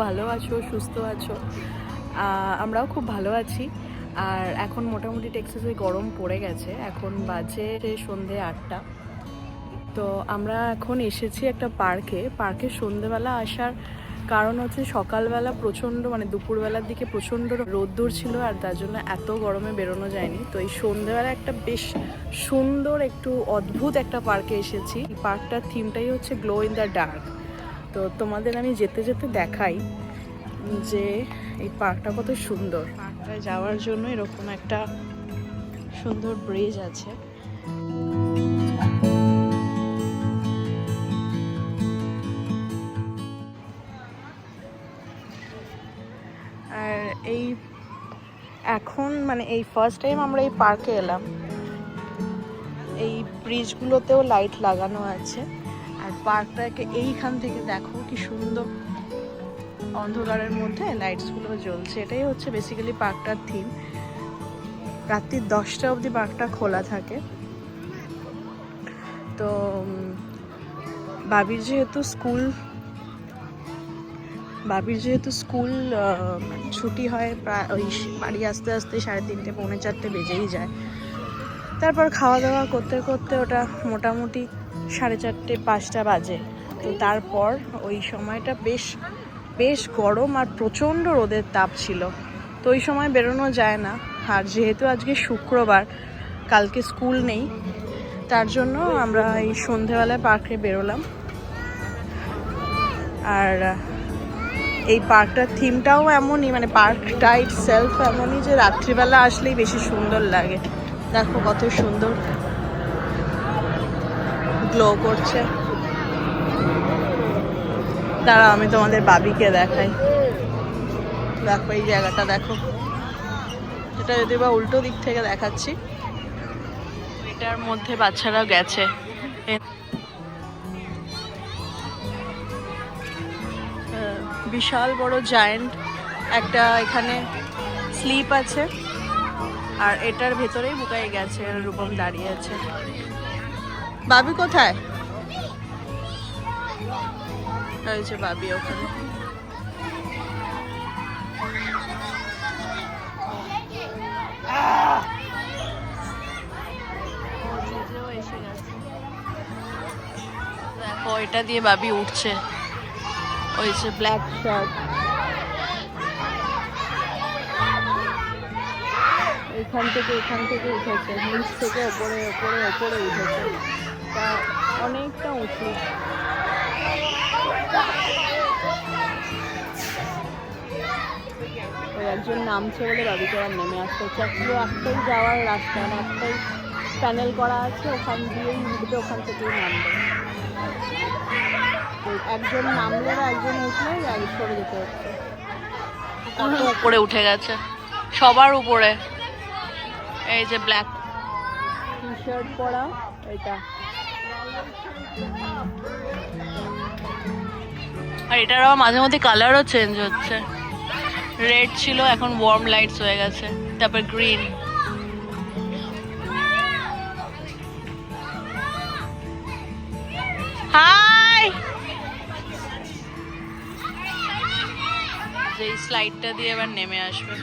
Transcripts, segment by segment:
ভালো আছো, সুস্থ আছো। আমরাও খুব ভালো আছি। আর এখন মোটামুটি টেক্সাসে গরম পড়ে গেছে, এখন বাজে সন্ধে 8টা। তো আমরা এখন এসেছি একটা পার্কে সন্ধেবেলা আসার কারণ হচ্ছে সকালবেলা প্রচণ্ড মানে দুপুরবেলার দিকে প্রচণ্ড রোদ্দুর ছিল, আর তার জন্য এত গরমে বেরোনো যায়নি। তো এই সন্ধেবেলা একটা বেশ সুন্দর একটু অদ্ভুত একটা পার্কে এসেছি। এই পার্কটার থিমটাই হচ্ছে গ্লো ইন দ্য ডার্ক। তো তোমাদের আমি যেতে যেতে দেখাই যে এই পার্কটা কত সুন্দর। পার্কটায় যাওয়ার জন্য এরকম একটা সুন্দর ব্রিজ আছে। আর এই এখন মানে এই ফার্স্ট টাইম আমরা এই পার্কে এলাম। এই ব্রিজগুলোতেও লাইট লাগানো আছে, আর পার্কটাকে এইখান থেকে দেখো কি সুন্দর অন্ধকারের মধ্যে লাইটসগুলো জ্বলছে। এটাই হচ্ছে বেসিক্যালি পার্কটার থিম। রাত্রি 10টা অবধি পার্কটা খোলা থাকে। তো বাবির যেহেতু স্কুল ছুটি হয় প্রায় ওই বাড়ি আসতে আসতে 3:30 পৌনে 4টে বেজেই যায়। তারপর খাওয়া দাওয়া করতে করতে ওটা মোটামুটি 4:30 5টা বাজে। তো তারপর ওই সময়টা বেশ গরম আর প্রচণ্ড রোদের তাপ ছিল। তো ওই সময় বেরোনো যায় না। আর যেহেতু আজকে শুক্রবার, কালকে স্কুল নেই, তার জন্য আমরা এই সন্ধেবেলায় পার্কে বেরোলাম। আর এই পার্কটার থিমটাও এমনই, মানে পার্কটা ইটসেলফ এমনই যে রাত্রিবেলা আসলেই বেশি সুন্দর লাগে। দেখো কত সুন্দর গ্লো করছে। দাঁড়াও আমি তোমাদের বাবিকে দেখাই। দেখো এই জায়গাটা দেখো, এটা যদি বা উল্টো দিক থেকে দেখাচ্ছি, এটার মধ্যে বাচ্চারা গেছে। বিশাল বড় জায়ান্ট একটা এখানে স্লিপ আছে, আর এটার ভেতরেই বুকাই গেছে। রূপম দাঁড়িয়ে আছে। বাবি কোথায়? হয়েছে বাবি ওখানে। এসে গেছে দেখো, এটা দিয়ে বাবি উঠছে। ওই যে ব্ল্যাক শার্ট, এখান থেকে উঠেছে, নিচ থেকে ওপরে উঠেছে। তা অনেকটা উঁচু। ওই একজন নামছে বলে বাবিকে আর নেমে আসতে হচ্ছে। অ্যাকচুয়ালি একটাই যাওয়ার রাস্তা, একটাই প্যানেল করা আছে, ওখান দিয়েই উঠবে, ওখান থেকেই নামবে। একজন নামলে বা একজন উঠলে সরে যেতে হচ্ছে। কত উপরে উঠে গেছে, সবার উপরে। এই যে ব্ল্যাক টি শার্ট পরা এটা, আর এটার আবার মাঝে মধ্যে কালারও চেঞ্জ হচ্ছে। রেড ছিল, এখন ওয়ার্ম লাইটস হয়ে গেছে, তারপর গ্রিন। হাই! এই স্লাইডটা দিয়ে এবার নেমে আসবে।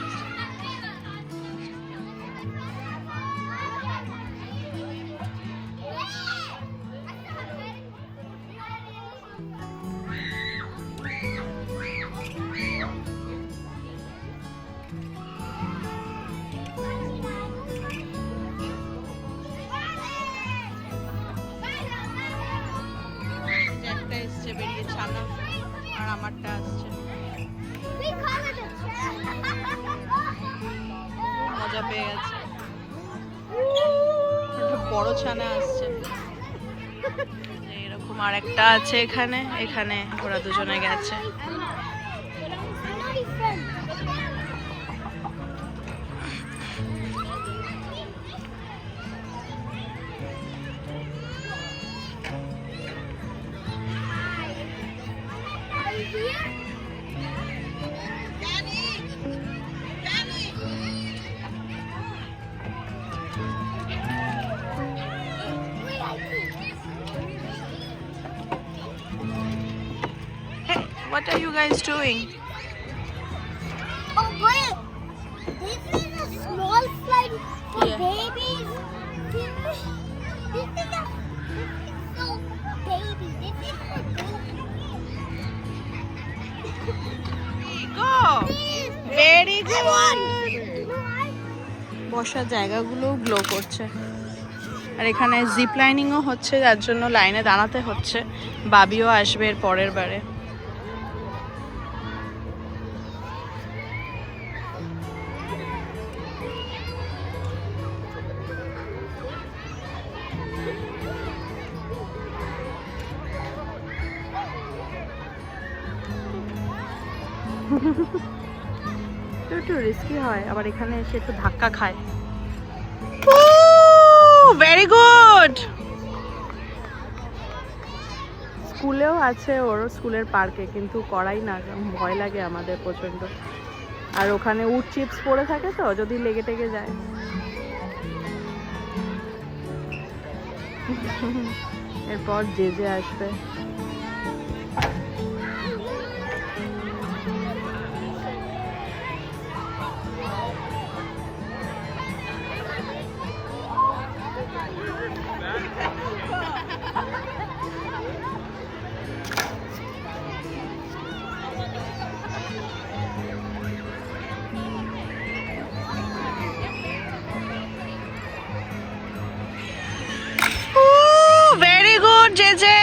একটা এসছে বেরিয়ে ছানা, আর আমারটা আসছে। মজা পেয়ে গেছে, বড় ছানা আসছে। এরকম আর একটা আছে এখানে ওরা দুজনে গেছে। What are you guys doing? small slide for Yeah. babies. This is so baby. This is for go very good. বসার জায়গাগুলো গ্লো করছে আর এখানে জিপ লাইনিংও হচ্ছে, যার জন্য লাইনে দাঁড়াতে হচ্ছে। বাবিও আসবে এর পরের বারে। একটু রিস্কি হয়, আবার এখানে এসে একটু ধাক্কা খায়। Very good. স্কুলেও আছে ওর, স্কুলের পার্কে, কিন্তু করাই না, ভয় লাগে আমাদের প্রচন্ড। আর ওখানে উড চিপস পড়ে থাকে তো, যদি লেগে টেগে যায়। এরপর জেজে আসবে। Very good JJ.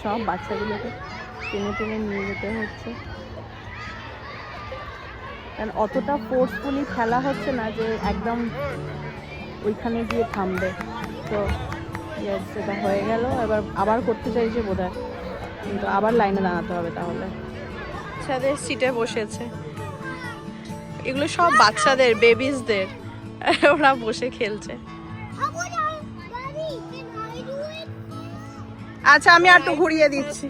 সব বাচ্চাগুলোকে টেনে টেনে নিয়ে যেতে হচ্ছে, কারণ অতটা ফোর্সফুলি খেলা হচ্ছে না যে একদম ওইখানে গিয়ে থামবে। তো সেটা হয়ে গেল, এবার আবার করতে চাইছে বোধহয়, কিন্তু আবার লাইনে দাঁড়াতে হবে তাহলে। বাচ্চাদের সিটে বসেছে, এগুলো সব বাচ্চাদের, বেবিসদের, ওরা বসে খেলছে। আচ্ছা আমি আর একটু ঘুরিয়ে দিচ্ছি।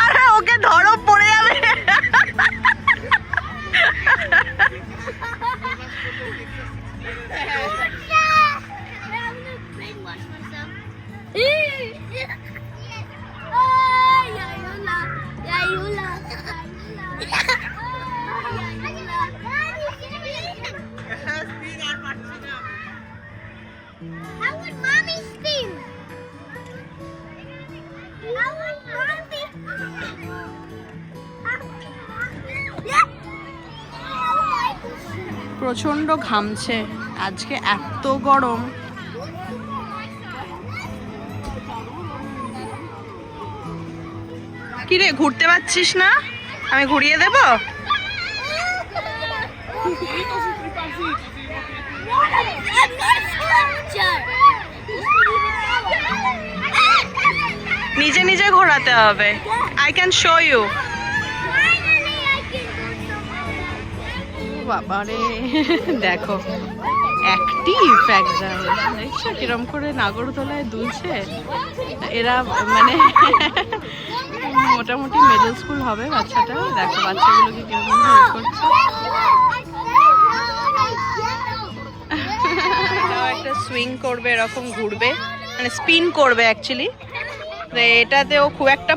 আরে ওকে ধরো, পড়ে যাবে। How would mommy spin? How would mommy? প্রচন্ড ঘামছে আজকে, এত গরম। কিরে ঘুরতে পারছিস না? আমি ঘুরিয়ে দেব। নিজে নিজে ঘোরাতে হবে। I can show you. বাবারে দেখো, অ্যাক্টিভ একদম। দেখছো কিরম করে নাগরদোলায় দুলছে। এরা মানে মোটামুটি মিডল স্কুল হবে বাচ্চাটা। দেখো বাচ্চাগুলোকে কিরকম হেল্প করছে। একটা সুইং করবে, এরকম ঘুরবে, মানে স্পিন করবে অ্যাকচুয়ালি। এটাতে ও খুব একটা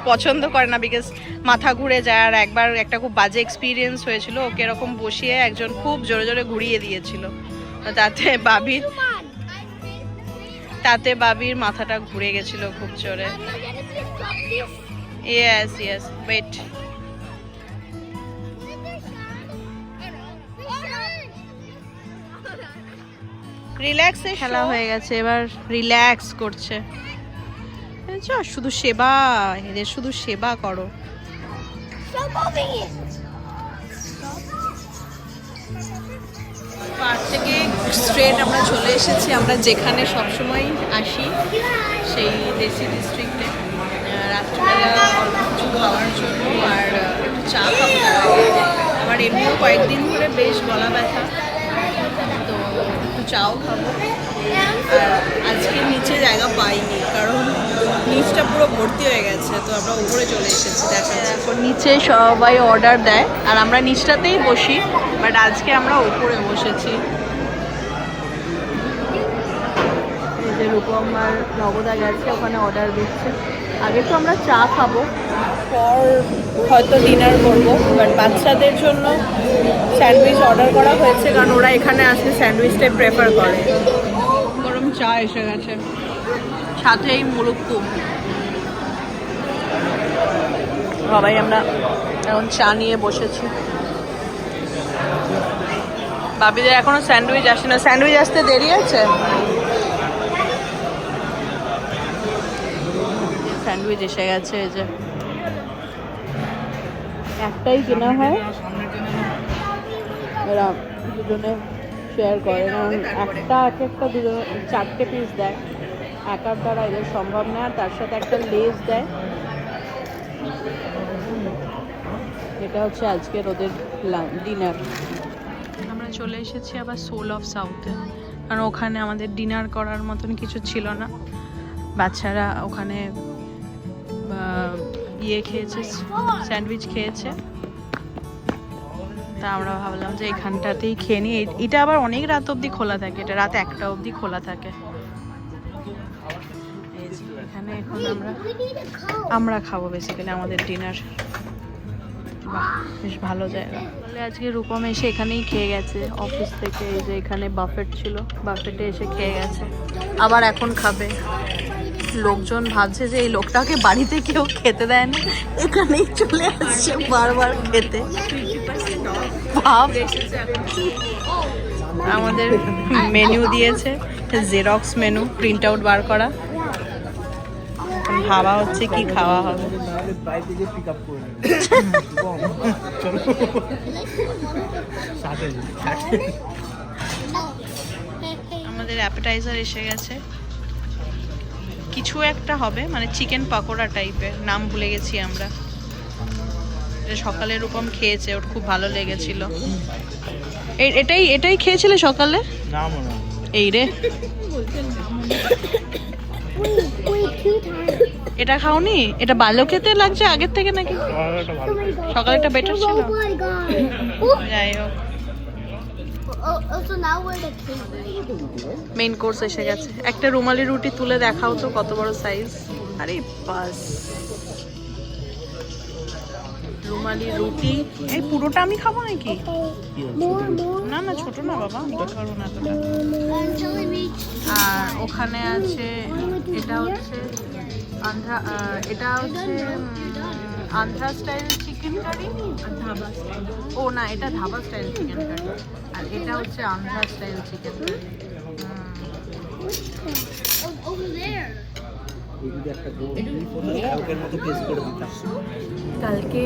পছন্দ করে না, বিকজ মাথা ঘুরে যায়। আর একবার একটা খুব বাজে এক্সপিরিয়েন্স হয়েছিল, ওকে এরকম বসিয়ে একজন খুব জোরে জোরে ঘুরিয়ে দিয়েছিল। তাতে বাবির মাথাটা ঘুরে গেছিল খুব জোরে। Yes yes, wait. রিল্যাক্সে খেলা হয়ে গেছে, এবার রিল্যাক্স করছে। শুধু সেবা, এদের শুধু সেবা করো। পার্ক থেকে স্ট্রেট আমরা চলে এসেছি, আমরা যেখানে সবসময় আসি, সেই দেশি ডিস্ট্রিক্টে রাত্রিবেলা অল্প কিছু খাওয়ার জন্য আর একটু চা খাবো। আমার এমনিও কয়েকদিন ধরে বেশ গলা ব্যথা, তো একটু চাও খাবো। আর আজকে নিচে জায়গা পাইনি, কারণ নিচটা পুরো ভর্তি হয়ে গেছে, তো আমরা উপরে চলে এসেছি। দেখা এখন নিচে সবাই অর্ডার দেয় আর আমরা নিচটাতেই বসি, বাট আজকে আমরা উপরে বসেছি। এই যে রূপম আর নবদা গেছে ওখানে অর্ডার দিচ্ছে। আগে তো আমরা চা খাবো, পর হয়তো ডিনার করবো, বাট বাচ্চাদের জন্য স্যান্ডউইচ অর্ডার করা হয়েছে, কারণ ওরা এখানে আসলে স্যান্ডউইচটাই প্রেফার করে। গরম চা এসে গেছে, সাথে এই মুরুক্কু। সবাই আমরা এখন চা নিয়ে বসেছি। বাবিদের এখনো স্যান্ডউইচ আসে না, স্যান্ডউইচ আসতে দেরি আছে। স্যান্ডউইচ এসে গেছে, এই যে একটাই কেনা হয়, এরা দুজনে শেয়ার করে, কারণ একটা একটা দুজনে 4টে পিস দেয়, একার দ্বারা এদের সম্ভব না। আর তার সাথে একটা লেস দেয়। এটা হচ্ছে আজকের ওদের ডিনার। আমরা চলে এসেছি আবার সোল অফ সাউথে, কারণ ওখানে আমাদের ডিনার করার মতন কিছু ছিল না। বাচ্চারা ওখানে ইয়ে খেয়েছে, স্যান্ডউইচ খেয়েছে, তা আমরা ভাবলাম যে এখানটাতেই খেয়ে নিই। এটা আবার অনেক রাত অবধি খোলা থাকে, এটা রাত 1টা অবধি খোলা থাকে। এখানে এখন আমরা খাবো বেসিক্যালি আমাদের ডিনার। বাহ, বেশ ভালো জায়গা। তাহলে আজকে রূপম এসে এখানেই খেয়ে গেছে অফিস থেকে। এই যে এখানে বাফেট ছিল, বাফেটে এসে খেয়ে গেছে, আবার এখন খাবে। লোকজন ভাবছে যে এই লোকটাকে বাড়িতে কেউ খেতে দেয় না, এখানেই চলে আসছে বারবার খেতে। ভাব, আমাদের মেনু দিয়েছে, জেরক্স মেনু, প্রিন্ট আউট বার করা। ভাবা হচ্ছে কি খাওয়া হবে। আমাদের অ্যাপেটাইজার এসে গেছে, কিছু একটা হবে, মানে চিকেন পাকোড়া টাইপের, নাম ভুলে গেছি আমরা। সকালে রূপম খেয়েছে, ওর খুব ভালো লেগেছিল। এটাই খেয়েছিলে সকালে? এই রে, এটা খাওনি? এটা ভালো খেতে লাগছে আগের থেকে নাকি? সকালে একটা বেটার ছিল। যাই হোক, মেইন কোর্স এসে গেছে। একটা রুমালি রুটি তুলে দেখাও তো, কত বড় সাইজ। আরে বাস, রুমালি রুটি। এই পুরোটা আমি খাবো নাকি? না না, ছোট না বাবা, আমি খাবো না এতটা। আর ওখানে আছে, এটা হচ্ছে আন্ধ্রা, এটা হচ্ছে আন্ধ্রা স্টাইল চিকেন কারি। ও না, এটা ধাবা স্টাইল চিকেন কারি, আর এটা হচ্ছে আন্ধ্রা স্টাইল চিকেন কারি। কালকে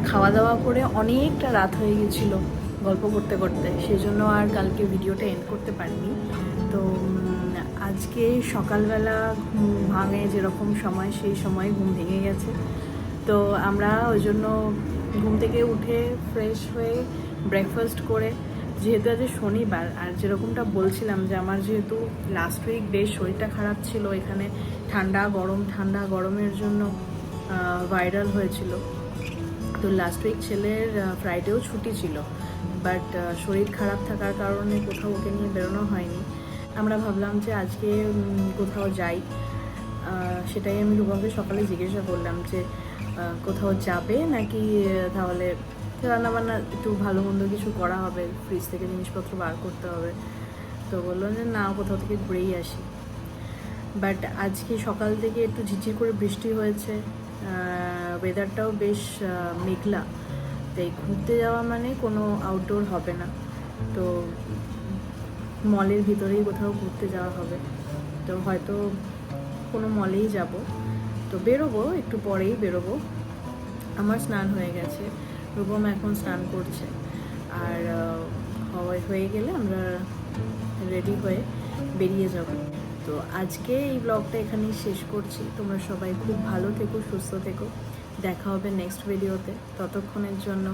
খাওয়া দাওয়া করে অনেকটা রাত হয়ে গেছিলো গল্প করতে করতে, সেই জন্য আর কালকে ভিডিওটা এন্ড করতে পারিনি। তো আজকে সকালবেলা ঘুম ভাঙে যেরকম সময়, সেই সময় ঘুম ভেঙে গেছে। তো আমরা ওই জন্য ঘুম থেকে উঠে ফ্রেশ হয়ে ব্রেকফাস্ট করে, যেহেতু আজ শনিবার, আর যেরকমটা বলছিলাম যে আমার যেহেতু লাস্ট উইক বেশ শরীরটা খারাপ ছিল, এখানে ঠান্ডা গরমের জন্য ভাইরাল হয়েছিল। তো লাস্ট উইক ছেলের ফ্রাইডেও ছুটি ছিল, বাট শরীর খারাপ থাকার কারণে কোথাও ওকে নিয়ে বেরোনো হয়নি। আমরা ভাবলাম যে আজকে কোথাও যাই, সেটাই আমি রূপমকে সকালে জিজ্ঞাসা করলাম যে কোথাও যাবে নাকি, তাহলে রান্নাবান্না একটু ভালো মন্দ কিছু করা হবে, ফ্রিজ থেকে জিনিসপত্র বার করতে হবে। তো বললো যে না, কোথাও থেকে ঘুরেই আসি। বাট আজকে সকাল থেকে একটু ঝিরঝির করে বৃষ্টি হয়েছে, ওয়েদারটাও বেশ মেঘলা, তাই ঘুরতে যাওয়া মানে কোনো আউটডোর হবে না, তো মলের ভিতরেই কোথাও ঘুরতে যাওয়া হবে। তো হয়তো কোনো মলেই যাব, তো বেরোবো, একটু পরেই বেরোবো। আমার স্নান হয়ে গেছে, রূপম এখন স্নান করছে, আর হয়ে গেলে আমরা রেডি হয়ে বেরিয়ে যাব। তো আজকে এই ব্লগটা এখানেই শেষ করছি। তোমরা সবাই খুব ভালো থেকো, সুস্থ থেকো। দেখা হবে নেক্সট ভিডিওতে। ততক্ষণের জন্য